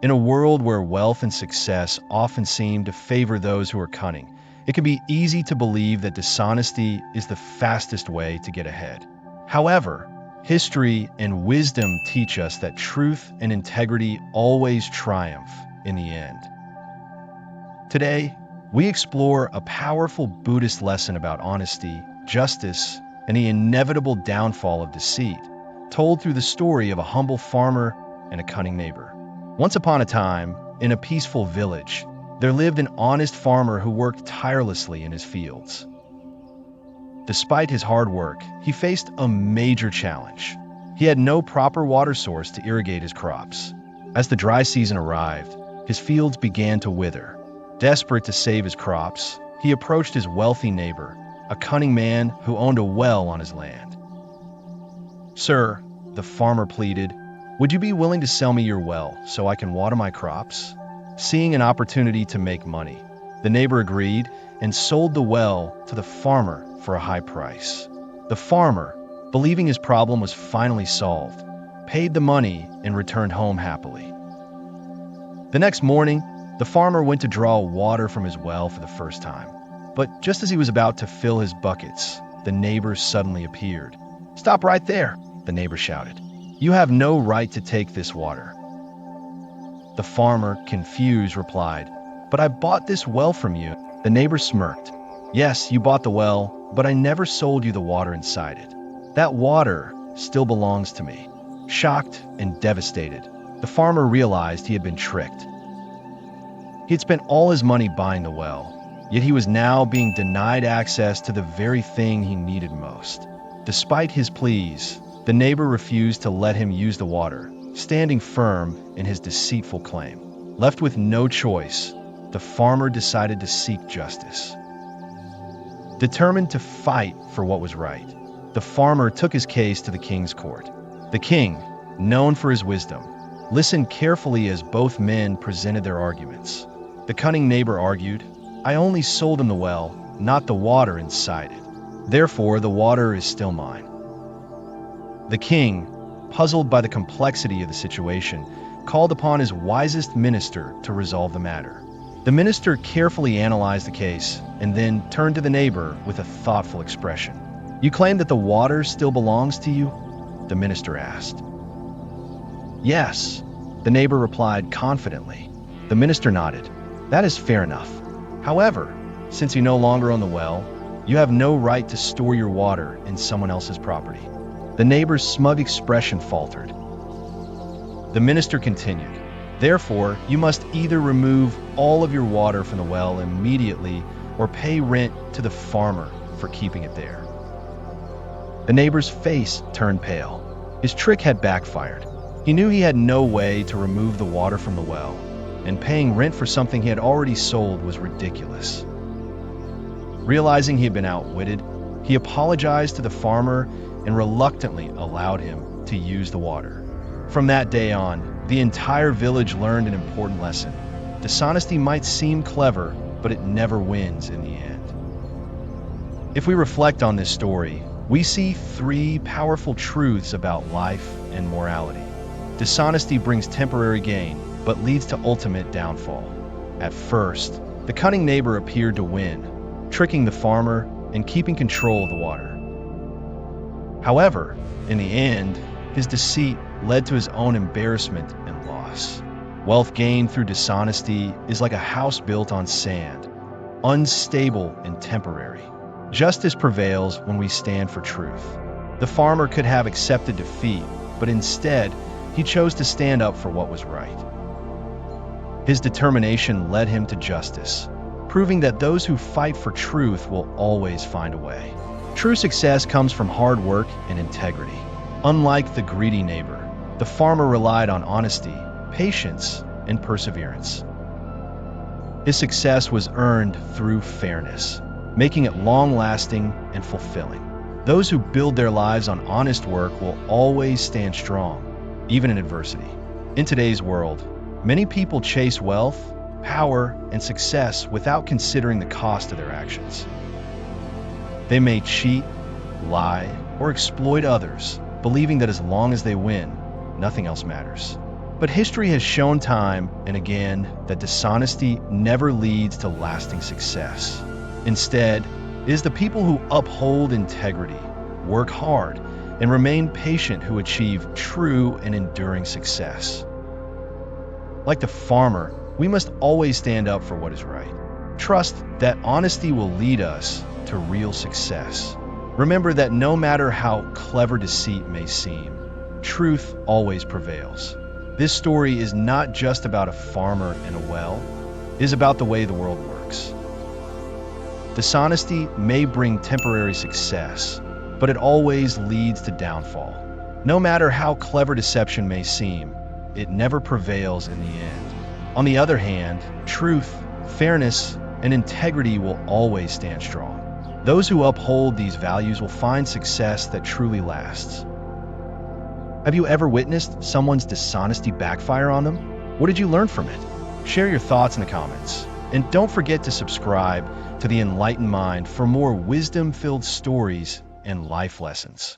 In a world where wealth and success often seem to favor those who are cunning, it can be easy to believe that dishonesty is the fastest way to get ahead. However, history and wisdom teach us that truth and integrity always triumph in the end. Today, we explore a powerful Buddhist lesson about honesty, justice, and the inevitable downfall of deceit, told through the story of a humble farmer and a cunning neighbor. Once upon a time, in a peaceful village, there lived an honest farmer who worked tirelessly in his fields. Despite his hard work, he faced a major challenge. He had no proper water source to irrigate his crops. As the dry season arrived, his fields began to wither. Desperate to save his crops, he approached his wealthy neighbor, a cunning man who owned a well on his land. "Sir," the farmer pleaded, "would you be willing to sell me your well so I can water my crops?" Seeing an opportunity to make money, the neighbor agreed and sold the well to the farmer for a high price. The farmer, believing his problem was finally solved, paid the money and returned home happily. The next morning, the farmer went to draw water from his well for the first time. But just as he was about to fill his buckets, the neighbor suddenly appeared. "Stop right there," the neighbor shouted. "You have no right to take this water." The farmer, confused, replied, "But I bought this well from you." The neighbor smirked. "Yes, you bought the well, but I never sold you the water inside it. That water still belongs to me." Shocked and devastated, the farmer realized he had been tricked. He had spent all his money buying the well, yet he was now being denied access to the very thing he needed most. Despite his pleas, the neighbor refused to let him use the water, standing firm in his deceitful claim. Left with no choice, the farmer decided to seek justice. Determined to fight for what was right, the farmer took his case to the king's court. The king, known for his wisdom, listened carefully as both men presented their arguments. The cunning neighbor argued, "I only sold him the well, not the water inside it. Therefore, the water is still mine." The king, puzzled by the complexity of the situation, called upon his wisest minister to resolve the matter. The minister carefully analyzed the case and then turned to the neighbor with a thoughtful expression. "You claim that the water still belongs to you?" the minister asked. "Yes," the neighbor replied confidently. The minister nodded. "That is fair enough. However, since you no longer own the well, you have no right to store your water in someone else's property." The neighbor's smug expression faltered. The minister continued, "Therefore, you must either remove all of your water from the well immediately or pay rent to the farmer for keeping it there." The neighbor's face turned pale. His trick had backfired. He knew he had no way to remove the water from the well, and paying rent for something he had already sold was ridiculous. Realizing he had been outwitted, he apologized to the farmer and reluctantly allowed him to use the water. From that day on, the entire village learned an important lesson. Dishonesty might seem clever, but it never wins in the end. If we reflect on this story, we see three powerful truths about life and morality. Dishonesty brings temporary gain, but leads to ultimate downfall. At first, the cunning neighbor appeared to win, tricking the farmer and keeping control of the water. However, in the end, his deceit led to his own embarrassment and loss. Wealth gained through dishonesty is like a house built on sand, unstable and temporary. Justice prevails when we stand for truth. The farmer could have accepted defeat, but instead, he chose to stand up for what was right. His determination led him to justice, proving that those who fight for truth will always find a way. True success comes from hard work and integrity. Unlike the greedy neighbor, the farmer relied on honesty, patience, and perseverance. His success was earned through fairness, making it long-lasting and fulfilling. Those who build their lives on honest work will always stand strong, even in adversity. In today's world, many people chase wealth, power, and success without considering the cost of their actions. They may cheat, lie, or exploit others, believing that as long as they win, nothing else matters. But history has shown time and again that dishonesty never leads to lasting success. Instead, it is the people who uphold integrity, work hard, and remain patient who achieve true and enduring success. Like the farmer, we must always stand up for what is right. Trust that honesty will lead us to real success. Remember that no matter how clever deceit may seem, truth always prevails. This story is not just about a farmer and a well, it is about the way the world works. Dishonesty may bring temporary success, but it always leads to downfall. No matter how clever deception may seem, it never prevails in the end. On the other hand, truth, fairness, and integrity will always stand strong. Those who uphold these values will find success that truly lasts. Have you ever witnessed someone's dishonesty backfire on them? What did you learn from it? Share your thoughts in the comments. And don't forget to subscribe to the Enlightened Mind for more wisdom-filled stories and life lessons.